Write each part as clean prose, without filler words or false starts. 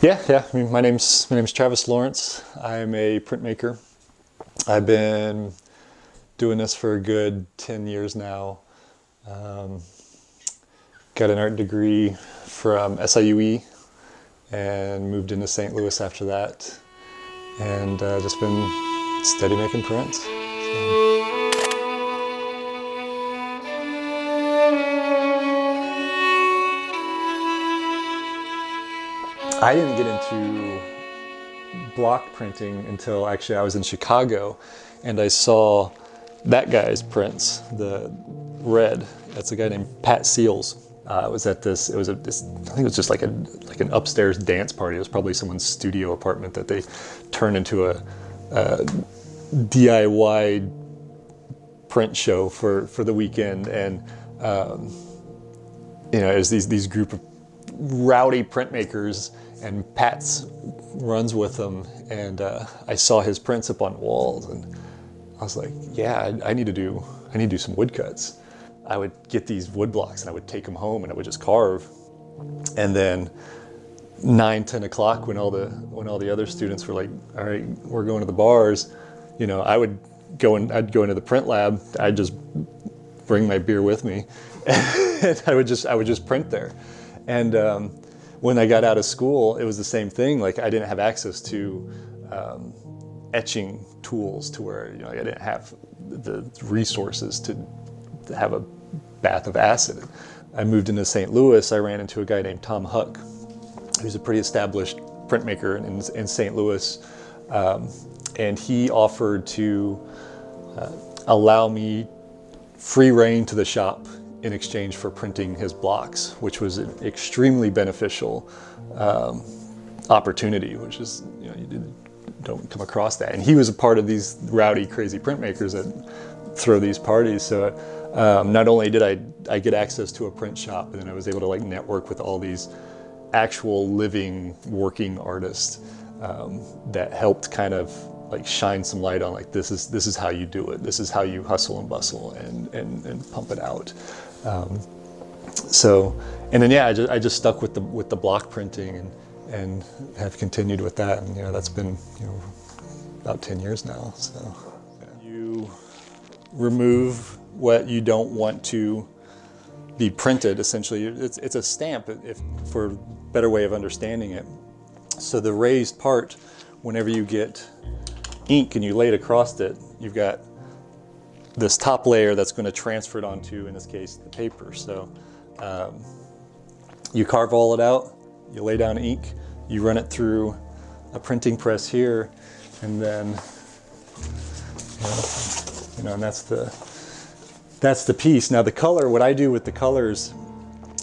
Yeah. I mean, my name's Travis Lawrence. I'm a printmaker. I've been doing this for a good 10 years now. Um, Got an art degree from SIUE and moved into St. Louis after that, and just been steady making prints. I didn't get into block printing until actually I was in Chicago, and I saw that guy's prints, the red. That's a guy named Pat Seals. It was at this. It was this. I think it was just like an upstairs dance party. It was probably someone's studio apartment that they turned into a DIY print show for the weekend, and it was these group of rowdy printmakers, and Pat's runs with them, and I saw his prints up on walls, and I was like, yeah, I need to do some woodcuts. I would get these wood blocks and I would take them home and I would just carve, and then 9-10 o'clock when all the other students were like, all right, we're going to the bars, I'd go into the print lab. I'd just bring my beer with me and I would just print there. And when I got out of school, it was the same thing. Like, I didn't have access to etching tools to where I didn't have the resources to have a bath of acid. I moved into St. Louis. I ran into a guy named Tom Huck, who's a pretty established printmaker in St. Louis, and he offered to allow me free reign to the shop in exchange for printing his blocks, which was an extremely beneficial opportunity, which is, you don't come across that. And he was a part of these rowdy, crazy printmakers that throw these parties. So not only did I get access to a print shop, but then I was able to network with all these actual living, working artists that helped kind of shine some light on this is how you do it. This is how you hustle and bustle and pump it out. And then I just stuck with the block printing and have continued with that, and that's been about 10 years now. So you remove what you don't want to be printed. Essentially, it's a stamp, if for a better way of understanding it. So the raised part, whenever you get ink and you lay it across it, you've got this top layer that's going to transfer it onto, in this case, the paper. So you carve all it out, you lay down ink, you run it through a printing press here, and then and that's the piece. Now the color, what I do with the colors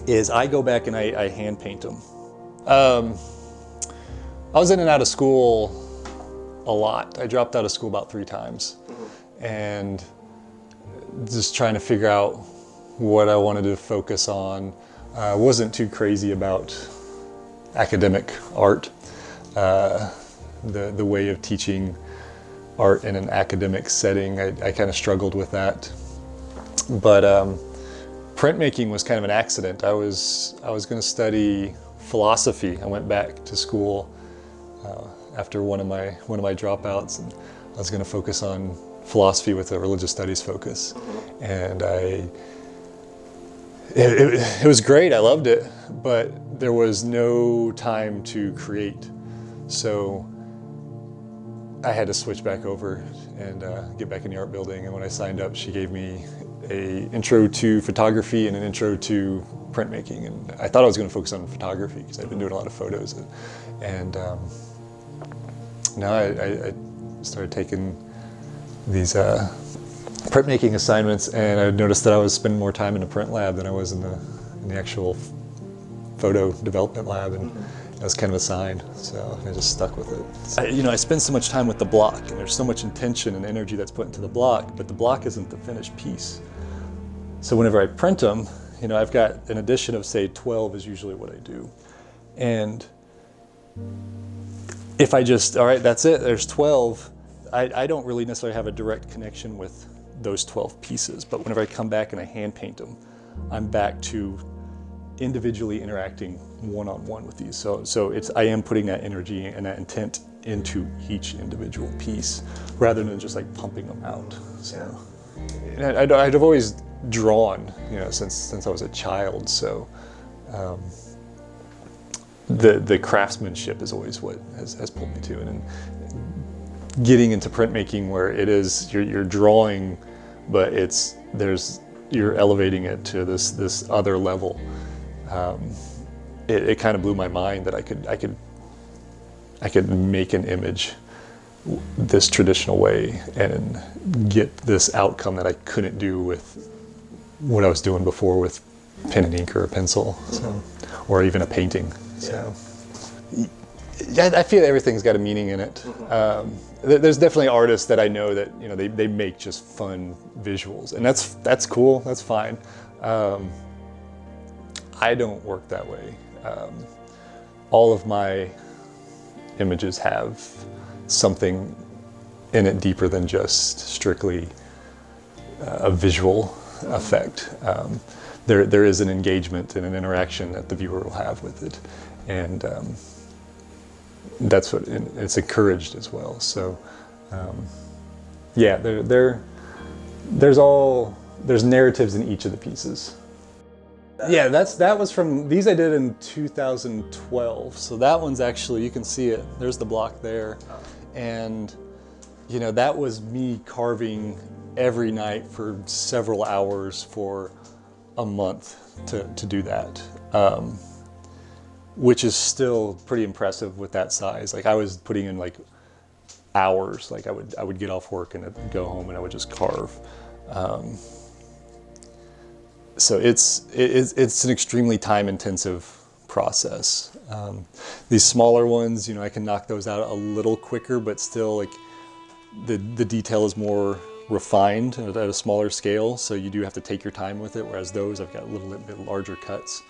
is I go back and I hand paint them. I was in and out of school a lot. I dropped out of school about 3 times, and just trying to figure out what I wanted to focus on. I wasn't too crazy about academic art. The way of teaching art in an academic setting, I kind of struggled with that. But printmaking was kind of an accident. I was going to study philosophy. I went back to school after one of my dropouts, and I was going to focus on philosophy with a religious studies focus. And it was great. I loved it, but there was no time to create. So I had to switch back over and get back in the art building. And when I signed up, she gave me an intro to photography and an intro to printmaking. And I thought I was going to focus on photography because I'd been doing a lot of photos. And now I started taking these printmaking assignments, and I noticed that I was spending more time in the print lab than I was in the actual photo development lab, and that was kind of a sign, so I just stuck with it. I spend so much time with the block, and there's so much intention and energy that's put into the block, but the block isn't the finished piece. So whenever I print them, I've got an edition of, say, 12 is usually what I do. And if I just, all right, that's it, there's 12, I don't really necessarily have a direct connection with those 12 pieces, but whenever I come back and I hand paint them, I'm back to individually interacting one-on-one with these. So I am putting that energy and that intent into each individual piece rather than just like pumping them out. So I've always drawn, since I was a child. So the craftsmanship is always what has pulled me to it. And getting into printmaking where it is you're drawing, but you're elevating it to this other level. It kind of blew my mind that I could make an image this traditional way and get this outcome that I couldn't do with what I was doing before with pen and ink or a pencil, or even a painting. So I feel everything's got a meaning in it. There's definitely artists that I know that they make just fun visuals, and that's cool. That's fine. I don't work that way. All of my images have something in it deeper than just strictly a visual effect. There is an engagement and an interaction that the viewer will have with it, and that's what it's encouraged as well. So there's narratives in each of the pieces. Yeah, that was from these I did in 2012. So that one's actually, you can see it. There's the block there, and that was me carving every night for several hours for a month to do that, which is still pretty impressive with that size. Like I was putting in like hours. Like I would get off work and I'd go home and I would just carve. So it's an extremely time-intensive process. These smaller ones, I can knock those out a little quicker, but still, like the detail is more refined at a smaller scale. So you do have to take your time with it. Whereas those, I've got a little bit larger cuts.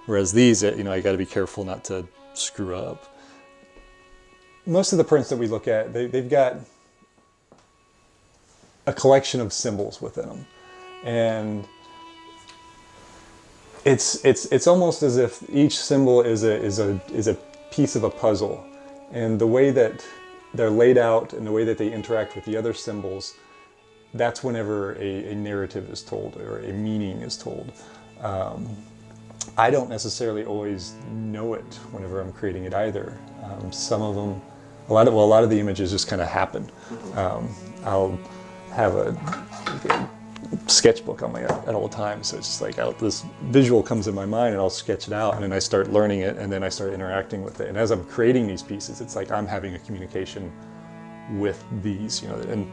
Whereas these, I got to be careful not to screw up. Most of the prints that we look at, they've got a collection of symbols within them, and it's almost as if each symbol is a piece of a puzzle, and the way that they're laid out and the way that they interact with the other symbols, that's whenever a narrative is told or a meaning is told. I don't necessarily always know it whenever I'm creating it either. Some of them, a lot of the images just kind of happen. I'll have a sketchbook on my at all times, so it's just like this visual comes in my mind and I'll sketch it out, and then I start learning it, and then I start interacting with it, and as I'm creating these pieces, it's like I'm having a communication with these, and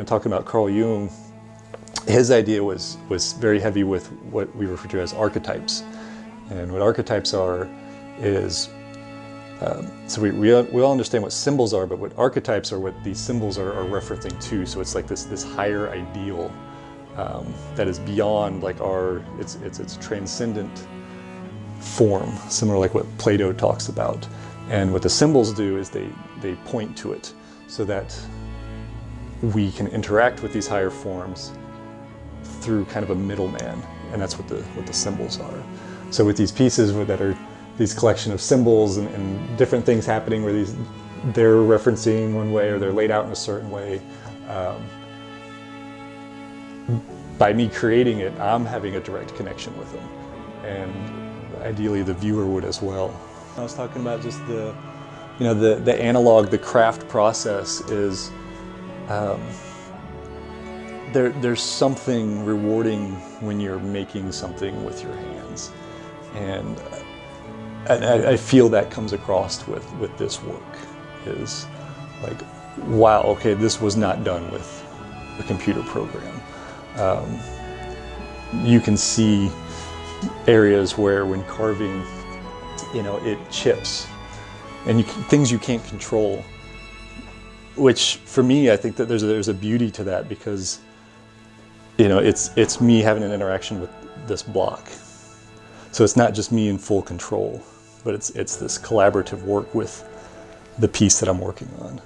talking about Carl Jung, his idea was very heavy with what we refer to as archetypes, and what archetypes are is so we all understand what symbols are, but what archetypes are, what these symbols are referencing to. So it's like this higher ideal that is beyond like it's transcendent form, similar like what Plato talks about. And what the symbols do is they point to it so that we can interact with these higher forms through kind of a middleman, and that's what the symbols are. So with these pieces that are these collection of symbols and different things happening where they're referencing one way or they're laid out in a certain way. By me creating it, I'm having a direct connection with them, and ideally the viewer would as well. I was talking about just the analog, the craft process is there's something rewarding when you're making something with your hands, and I feel that comes across with this work, is like, wow, okay, this was not done with a computer program. You can see areas where when carving, it chips, and things you can't control, which for me, I think that there's a beauty to that, because it's me having an interaction with this block. So it's not just me in full control, but it's this collaborative work with the piece that I'm working on.